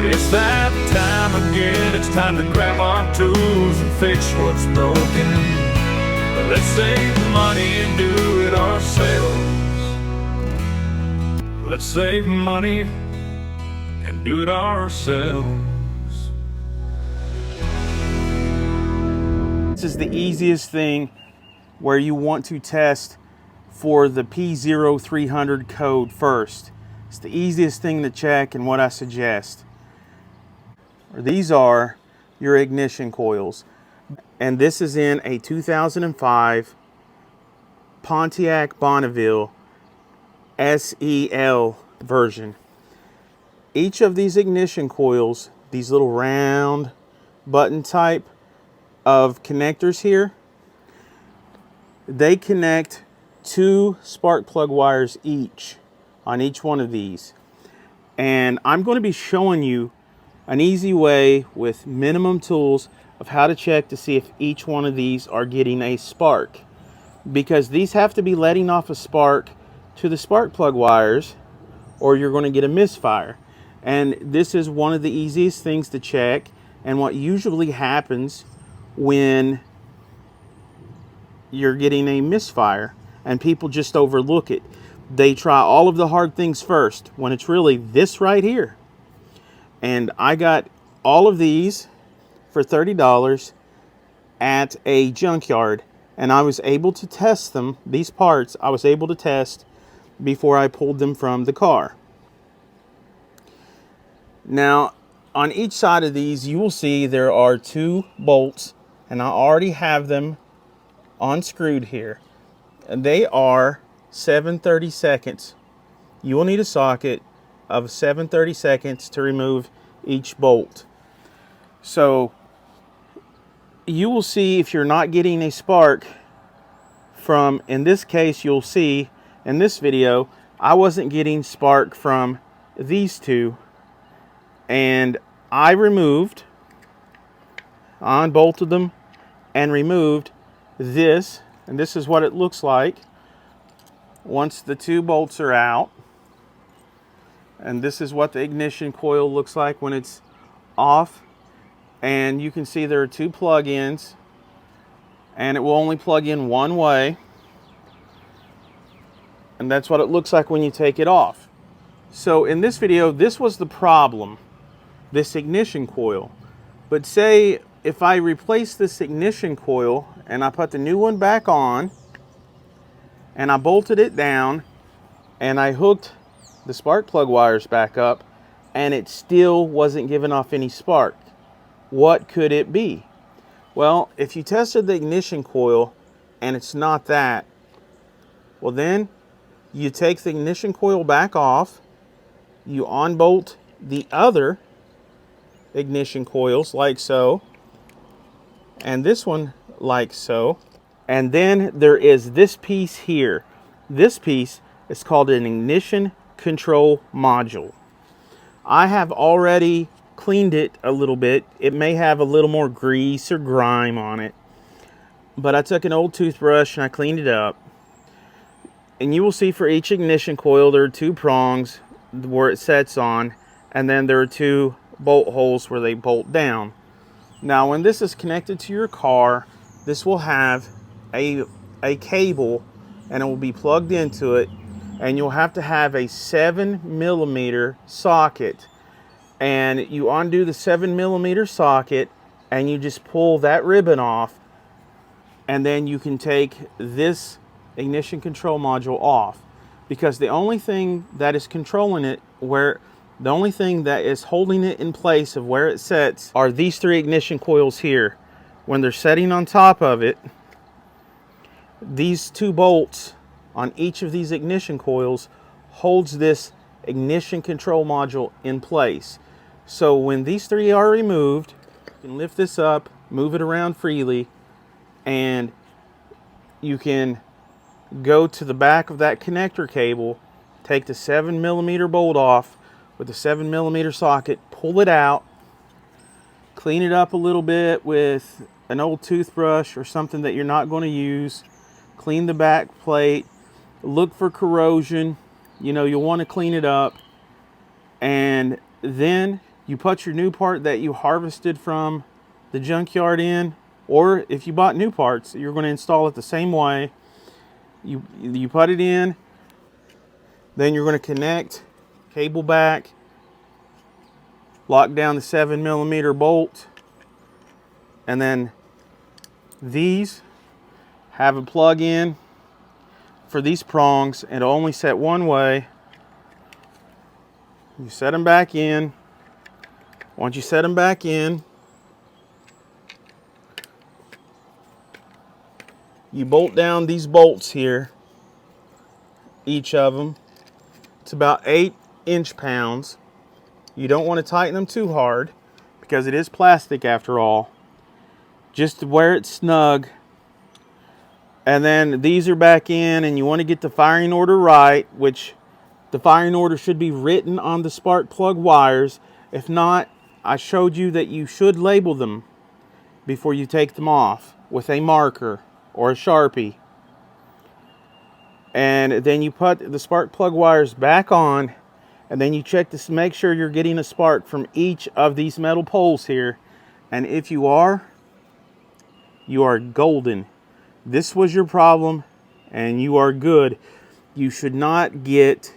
It's that time again, it's time to grab our tools and fix what's broken. Let's save money and do it ourselves. Let's save money and do it ourselves. This is the easiest thing where you want to test for the P0300 code first. It's the easiest thing to check, and what I suggest. These are your ignition coils. And this is in a 2005 Pontiac Bonneville SEL version. Each of these ignition coils, these little round button type of connectors here, they connect 2 spark plug wires each on each one of these. And I'm going to be showing you an easy way with minimum tools of how to check to see if each one of these are getting a spark, because these have to be letting off a spark to the spark plug wires or you're going to get a misfire. And this is one of the easiest things to check, and what usually happens when you're getting a misfire and people just overlook it. They try all of the hard things first when it's really this right here. And I got all of these for $30 at a junkyard, and I was able to test them. These parts I was able to test before I pulled them from the car. Now on each side of these you will see there are 2 bolts, and I already have them unscrewed here. And they are 7/32. You will need a socket of 7/32 to remove each bolt. So you will see if you're not getting a spark from, in this case you'll see in this video, I wasn't getting spark from these 2, and I unbolted them and removed this, and this is what it looks like once the 2 bolts are out. And this is what the ignition coil looks like when it's off. And you can see there are 2 plug-ins, and it will only plug in one way. And that's what it looks like when you take it off. So in this video, this was the problem, this ignition coil. But say if I replace this ignition coil and I put the new one back on and I bolted it down and I hooked the spark plug wires back up, and it still wasn't giving off any spark, what could it be? Well, if you tested the ignition coil and it's not that, well then you take the ignition coil back off, you unbolt the other ignition coils like so, and this one like so, and then there is this piece here. This piece is called an ignition control module. I have already cleaned it a little bit. It may have a little more grease or grime on it, but I took an old toothbrush and I cleaned it up. And you will see for each ignition coil there are 2 prongs where it sets on, and then there are 2 bolt holes where they bolt down. Now when this is connected to your car, this will have a cable, and it will be plugged into it, and you'll have to have a 7mm socket. And you undo the 7mm socket and you just pull that ribbon off, and then you can take this ignition control module off, because the only thing that is controlling it, the only thing that is holding it in place of where it sets, are these 3 ignition coils here. When they're setting on top of it, these 2 bolts on each of these ignition coils holds this ignition control module in place. So when these 3 are removed, you can lift this up, move it around freely, and you can go to the back of that connector cable, take the 7mm bolt off with the 7mm socket, pull it out, clean it up a little bit with an old toothbrush or something that you're not going to use, clean the back plate, look for corrosion, you know, you'll want to clean it up, and then You put your new part that you harvested from the junkyard in, or if you bought new parts, you're going to install it the same way. You put it in, then you're going to connect, cable back, lock down the 7mm bolt, and then these have a plug in for these prongs, and only set one way. You set them back in. Once you set them back in, you bolt down these bolts here, each of them. It's about 8 inch-pounds. You don't want to tighten them too hard because it is plastic after all. Just to wear it snug. And then these are back in, and you want to get the firing order right, which the firing order should be written on the spark plug wires. If not, I showed you that you should label them before you take them off with a marker or a Sharpie. And then you put the spark plug wires back on, and then you check to make sure you're getting a spark from each of these metal poles here. And if you are golden. This was your problem, and you are good. You should not get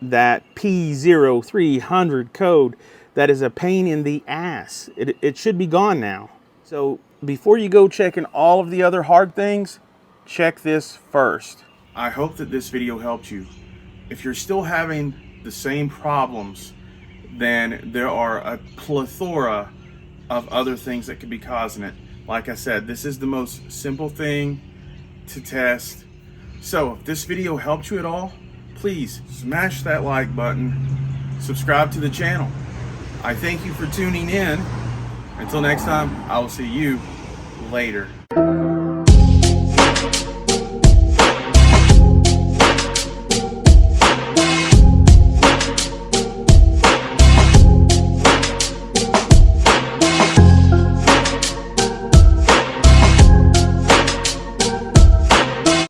that P0300 code. That is a pain in the ass. It should be gone now. So before you go checking all of the other hard things, check this first. I hope that this video helped you. If you're still having the same problems, then there are a plethora of other things that could be causing it. Like I said, this is the most simple thing to test. So if this video helped you at all, please smash that like button, subscribe to the channel. I thank you for tuning in. Until next time, I will see you later.